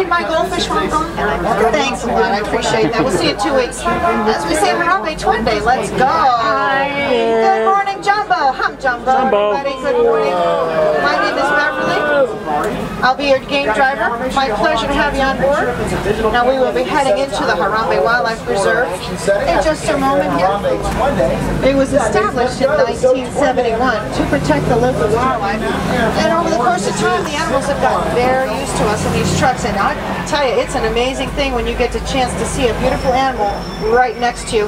feed my goldfish while I'm gone? Thanks a lot, I appreciate that. We'll see you in 2 weeks. As we say, Harambe Twin Day, let's go. Good morning, Jumbo. I'm Jumbo. Everybody, good morning. My name is Beverly. I'll be your game driver. My pleasure to have you on board. Now we will be heading into the Harambe Wildlife Reserve in just a moment here. It was established in 1971 to protect the local wildlife. And over the course of time, the animals have gotten very used to us in these trucks. And I tell you, it's an amazing thing when you get the chance to see a beautiful animal right next to you.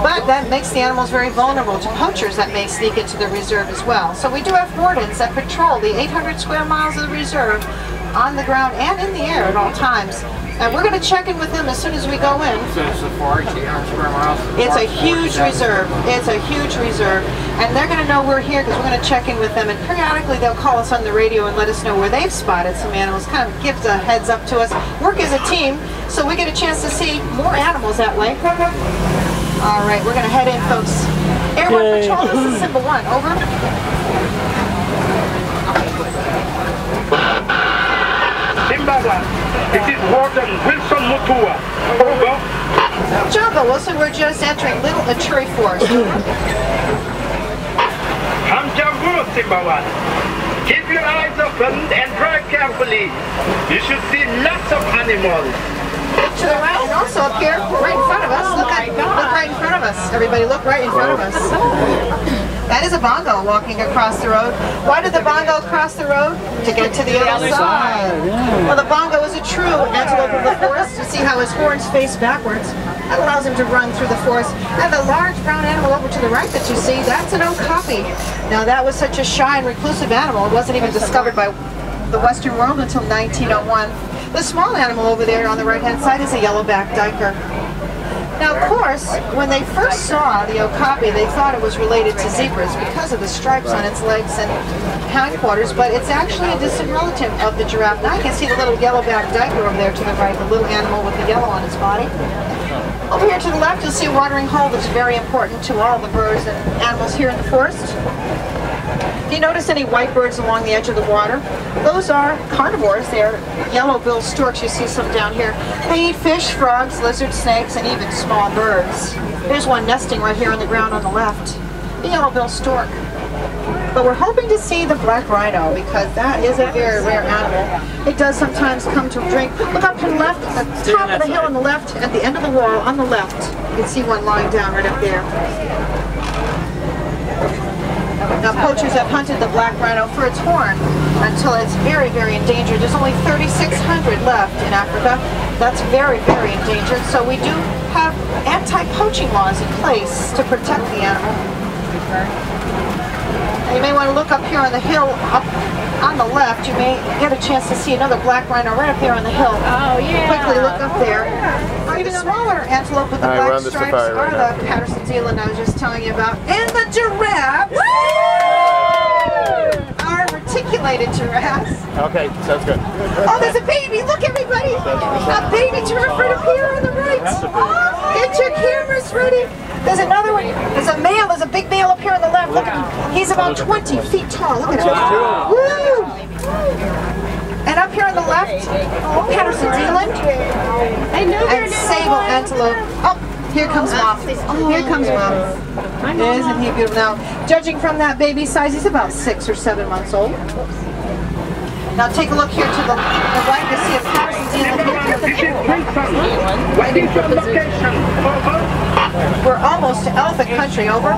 But that makes the animals very vulnerable to poachers that may sneak into the reserve as well. So we do have wardens that patrol the 800 square miles of the reserve on the ground and in the air at all times. And we're going to check in with them as soon as we go in. It's a huge reserve. It's a huge reserve. And they're going to know we're here because we're going to check in with them. And periodically they'll call us on the radio and let us know where they've spotted some animals. Kind of gives a heads up to us. Work as a team so we get a chance to see more animals that way. All right, we're going to head in, folks. Airborne Patrol, this is Symbol 1. Over. Zimbabwe, it is Warden Wilson Mutua. Over. Jumbo Wilson, we're just entering Little Aturi Forest. I'm Jumbo, Zimbabwe. Keep your eyes open and drive carefully. You should see lots of animals. Look to the right and also up here, right in front of us. Look right in front of us. Everybody look right in front of us. That is a bongo walking across the road. Why did the bongo cross the road? To get to the other side. Well, the bongo is a true antelope of the forest. You see how his horns face backwards. That allows him to run through the forest. And the large brown animal over to the right that you see, that's an okapi. Now that was such a shy and reclusive animal. It wasn't even discovered by the Western world until 1901. The small animal over there on the right-hand side is a yellowback duiker. Now, of course, when they first saw the okapi, they thought it was related to zebras because of the stripes on its legs and hindquarters, but it's actually a distant relative of the giraffe. Now you can see the little yellowback duiker over there to the right, the little animal with the yellow on its body. Over here to the left, you'll see a watering hole that's very important to all the birds and animals here in the forest. Do you notice any white birds along the edge of the water? Those are carnivores. They are yellow-billed storks. You see some down here. They eat fish, frogs, lizards, snakes, and even small birds. There's one nesting right here on the ground on the left. The yellow-billed stork. But we're hoping to see the black rhino because that is a very rare animal. It does sometimes come to drink. Look up to the left, at the top of the hill on the left, at the end of the wall on the left. You can see one lying down right up there. Now poachers have hunted the black rhino for its horn until it's very, very endangered. There's only 3,600 left in Africa. That's very, very endangered. So we do have anti-poaching laws in place to protect the animal. You may want to look up here on the hill, up on the left. You may get a chance to see another black rhino right up there on the hill. Oh, yeah. Quickly look up there. Even the smaller antelope with the black stripes are the Patterson Zealand I was just telling you about. And the giraffes are reticulated giraffes. Okay, sounds good. Oh, there's a baby. Look, everybody. A baby giraffe right up here on the right. Get your cameras ready. There's another one. There's a male. There's a big male up here on the left. Look at him. He's about 20 feet tall. Look at him. Woo! And up here on the left, Patterson Zealand and sable antelope. Oh, here comes Mom. Here comes Mom. Isn't he beautiful? Now, judging from that baby size, he's about 6 or 7 months old. Now take a look here to the right to see a Patterson Zealand. We're almost to elephant country. Over.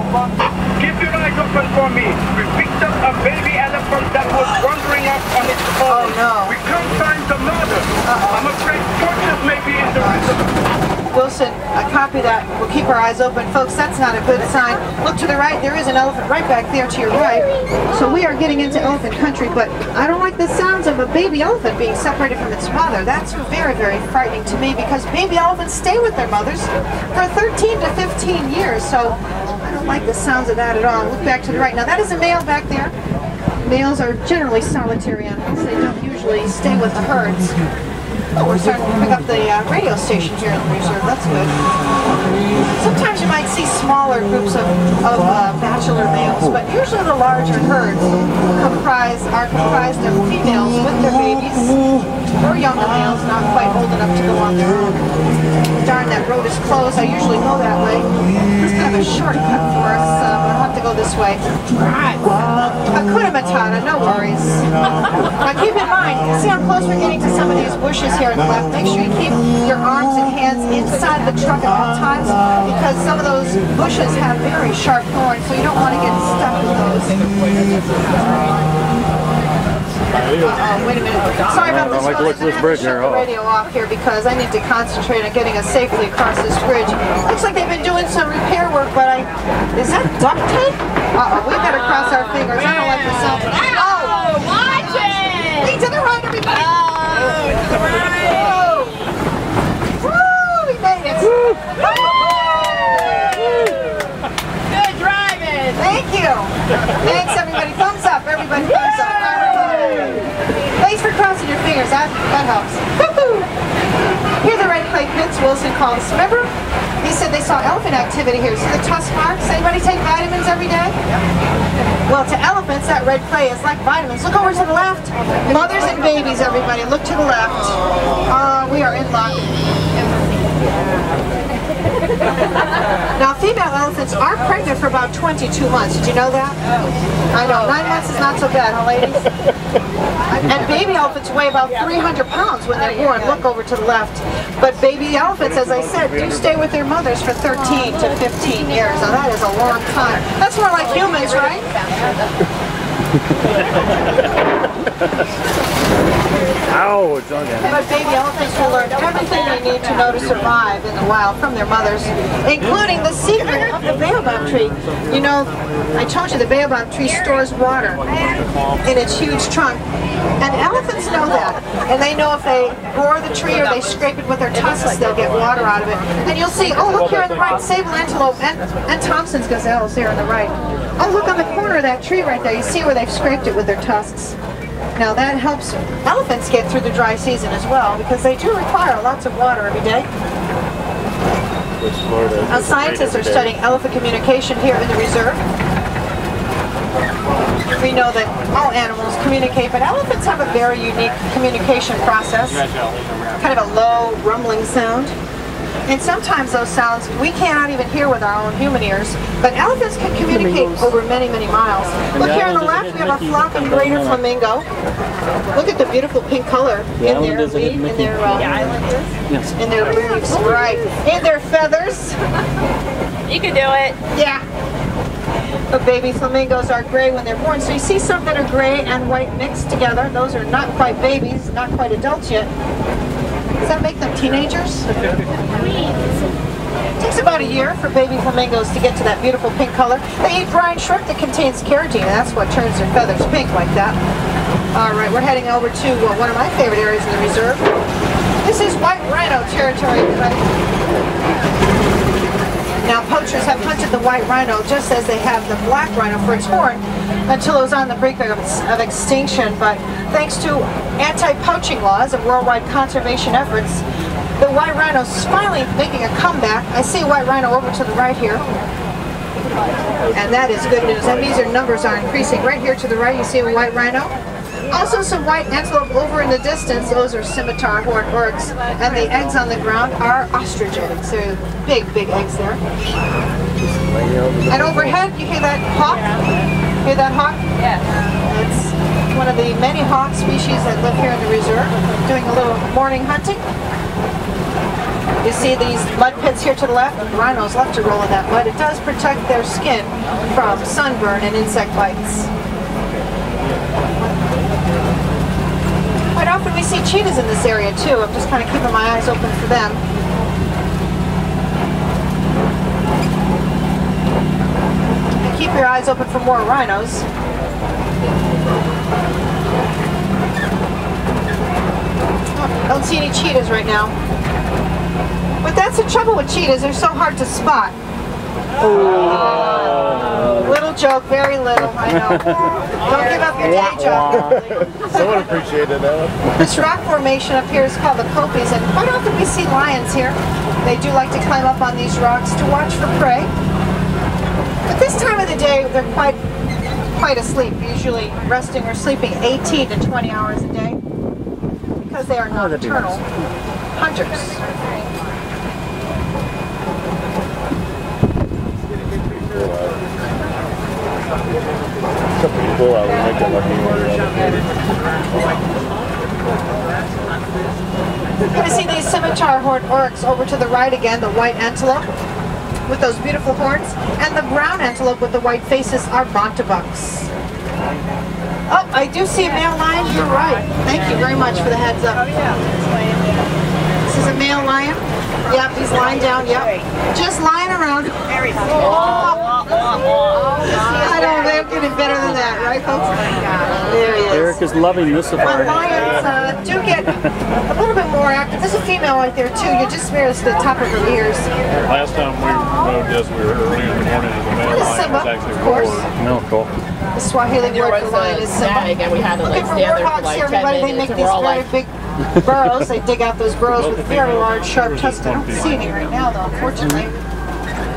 Keep your eyes open for me. We picked up a baby elephant that was wandering up on its own. Oh no. We can't find the mother. I'm afraid poachers may be in the reserve. Wilson, copy that. We'll keep our eyes open. Folks, that's not a good sign. Look to the right. There is an elephant right back there to your right. So we are getting into elephant country, but I don't like the sounds of a baby elephant being separated from its mother. That's very, very frightening to me because baby elephants stay with their mothers for 13 to 15 years. So I don't like the sounds of that at all. Look back to the right. Now that is a male back there. Males are generally solitary animals. They don't usually stay with the herds. Oh, we're starting to pick up the radio station here in the reserve. That's good. Sometimes you might see smaller groups of bachelor males, but usually the larger herds are comprised of females with their babies, or younger males not quite old enough to go on their own. Darn, that road is closed. I usually go that way. It's kind of a shortcut for us. I'll have to go this way. Hakuna Matata, no worries. Now keep in mind, see how close we're getting to some of these bushes here on the left. Make sure you keep your arms and hands inside the truck at all times, because some of those bushes have very sharp thorns, so you don't want to get stuck with those. Wait a minute. Sorry about this. I'm going to have to shut the radio off here because I need to concentrate on getting us safely across this bridge. Looks like they've been doing some repair work, but is that duct tape? We better cross our fingers. I don't like the sound. Oh! Watch it! Hey, to the right, everybody! Oh, to the right! Woo! We made it! Good driving! Thank you! Thanks, everybody. Thumbs up, everybody. Thumbs up. Thanks for crossing your fingers. That helps. Here are the red clay pits Wilson called us. Remember? He said they saw elephant activity here. See the tusk marks? Anybody take vitamins every day? Well, to elephants, that red clay is like vitamins. Look over to the left. Mothers and babies, everybody. Look to the left. We are in luck. Now, female elephants are pregnant for about 22 months. Did you know that? I know. 9 months is not so bad, huh, ladies? And baby elephants weigh about 300 pounds when they're born. Look over to the left. But baby elephants, as I said, do stay with their mothers for 13 to 15 years. Now, that is a long time. That's more like humans, right? Ow, it's on there. But baby elephants will learn everything they need to know to survive in the wild from their mothers, including the secret of the baobab tree. You know, I told you the baobab tree stores water in its huge trunk, and elephants know that. And they know if they bore the tree or they scrape it with their tusks, they'll get water out of it. And you'll see, oh, look here on the right, sable antelope and Thompson's gazelles there on the right. Oh, look on the corner of that tree right there. You see where they've scraped it with their tusks. Now that helps elephants get through the dry season as well, because they do require lots of water every day. Now scientists are studying elephant communication here in the reserve. We know that all animals communicate, but elephants have a very unique communication process. Kind of a low, rumbling sound. And sometimes those sounds we cannot even hear with our own human ears, but elephants can communicate over many, many miles. Look here on the left, we have a flock of greater flamingo. Look at the beautiful pink color in their leaves, in their leaves, right, in their feathers. You can do it. Yeah. But baby flamingos are gray when they're born. So you see some that are gray and white mixed together. Those are not quite babies, not quite adults yet. Does that make them teenagers? It takes about a year for baby flamingos to get to that beautiful pink color. They eat brine shrimp that contains keratin, and that's what turns their feathers pink like that. All right, we're heading over to one of my favorite areas in the reserve. This is white rhino territory. Now, poachers have hunted the white rhino just as they have the black rhino for its horn until it was on the brink of extinction. But thanks to anti-poaching laws and worldwide conservation efforts, the white rhino is finally making a comeback. I see a white rhino over to the right here. And that is good news. That means their numbers are increasing. Right here to the right, you see a white rhino. Also some white antelope over in the distance. Those are scimitar horned birds. And the eggs on the ground are ostrich eggs. They're big, big eggs there. And overhead, you hear that hawk? Hear that hawk? Yeah. It's one of the many hawk species that live here in the reserve, doing a little morning hunting. You see these mud pits here to the left? Rhinos love to roll in that mud. It does protect their skin from sunburn and insect bites. Quite often we see cheetahs in this area too. I'm just kind of keeping my eyes open for them. And keep your eyes open for more rhinos. Oh, don't see any cheetahs right now. But that's the trouble with cheetahs. They're so hard to spot. Little joke, very little, I know. Don't give up your day job. Someone appreciated that. This rock formation up here is called the Copies, and quite often we see lions here. They do like to climb up on these rocks to watch for prey. But this time of the day, they're quite asleep, usually resting or sleeping 18 to 20 hours a day, because they are nocturnal hunters. People out and make it looking You're going to see these scimitar horned oryx over to the right again, the white antelope with those beautiful horns, and the brown antelope with the white faces are bantabucks. Oh, I do see a male lion. You're right. Thank you very much for the heads up. This is a male lion. Yep, he's lying down. Yep, just lying around. I don't know, they're getting better than that, right, folks? There he is. Eric is loving this safari. But lions do get a little bit more active. There's a female right there too. You just barely the top of her ears. Last time we rode this, we were early in the morning, and the male lion was actually roared. No, cool. The Swahili word for lion is Simba. And we had to like Looking for stand there for warthogs like here, 10 everybody. They minutes, make and these we're all very like, big burrows. They dig out those burrows with very large, sharp tusks. I don't see any right now, though, unfortunately.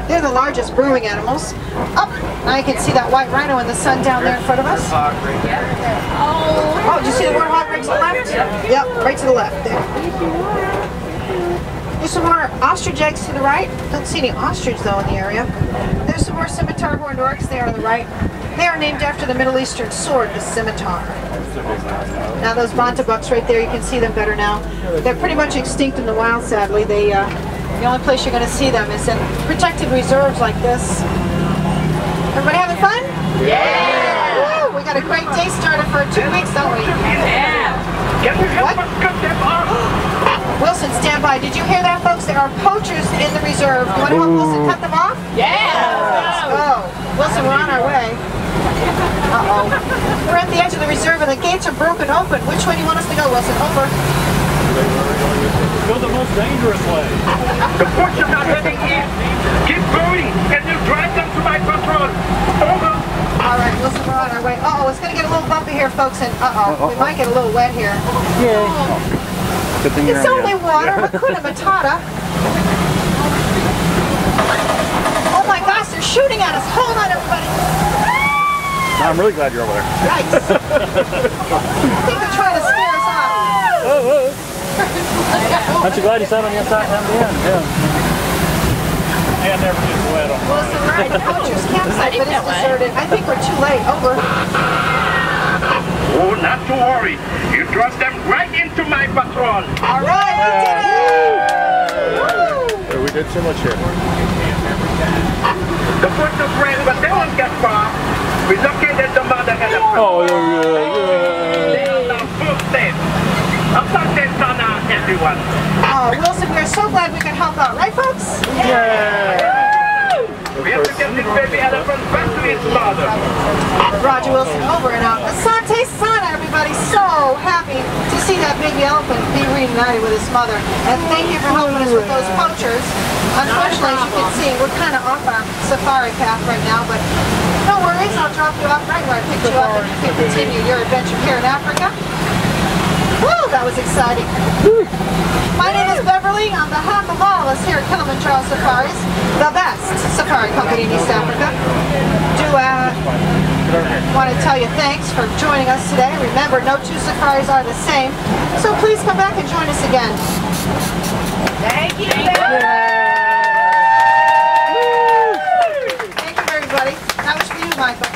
They're the largest burrowing animals. Up, now you can see that white rhino in the sun down there in front of us. Oh, did you see the warthog right to the left? Yep, right to the left there. There's some more ostrich eggs to the right. Don't see any ostrich though in the area. There's some more scimitar horned oryx there on the right. They are named after the Middle Eastern sword, the scimitar. Now those bantabucks right there, you can see them better now. They're pretty much extinct in the wild, sadly. The only place you're going to see them is in protected reserves like this. Everybody having fun? Yeah! Woo, we got a great day started for 2 weeks, don't we? yeah. What? Wilson, stand by. Did you hear that, folks? There are poachers in the reserve. You want to help Wilson cut them off? Yeah. Let's go. Wilson, we're on our way. Uh-oh. We're at the edge of the reserve and the gates are broken open. Which way do you want us to go, Wilson? Over. Go the most dangerous way. The poachers are heading east. Keep going, and you drive them to my patrol. Over. All right, Wilson, we're on our way. Uh-oh, it's going to get a little bumpy here, folks, and we might get a little wet here. Yay. Good thing It's only water, Hakuna Matata. Oh my gosh, they're shooting at us. Hold on, everybody. I'm really glad you're over there. Yikes. I think they're trying to scare us off. Aren't you glad you sat on the inside down the end? Yeah. And never gets wet on Well, so we're at the poacher's campsite, but it's deserted. I think we're too late. Over. Oh, not to worry. You thrust them right into my patrol. All right, we did it. Woo. We did so much here. The poachers ran, but they won't get far. We located the mother and the Oh, They yeah. are now both safe. A Sunday sana, everyone. Oh, Wilson, we're so glad we could help out, right, folks? We have to get this baby elephant back to his mother. Roger Wilson, over and out. Asante Sana, everybody. So happy to see that baby elephant be reunited with his mother. And thank you for helping us with those poachers. Unfortunately, as you can see, we're kind of off our safari path right now, but no worries. I'll drop you off right where I picked you up and you can continue your adventure here in Africa. Woo, that was exciting. My name is Beverly. On behalf of all of us here at Kilimanjaro Safaris, the best safari company in East Africa, do want to tell you thanks for joining us today. Remember, no two safaris are the same, so please come back and join us again. Thank you. Thank you, everybody. That was for you, Michael.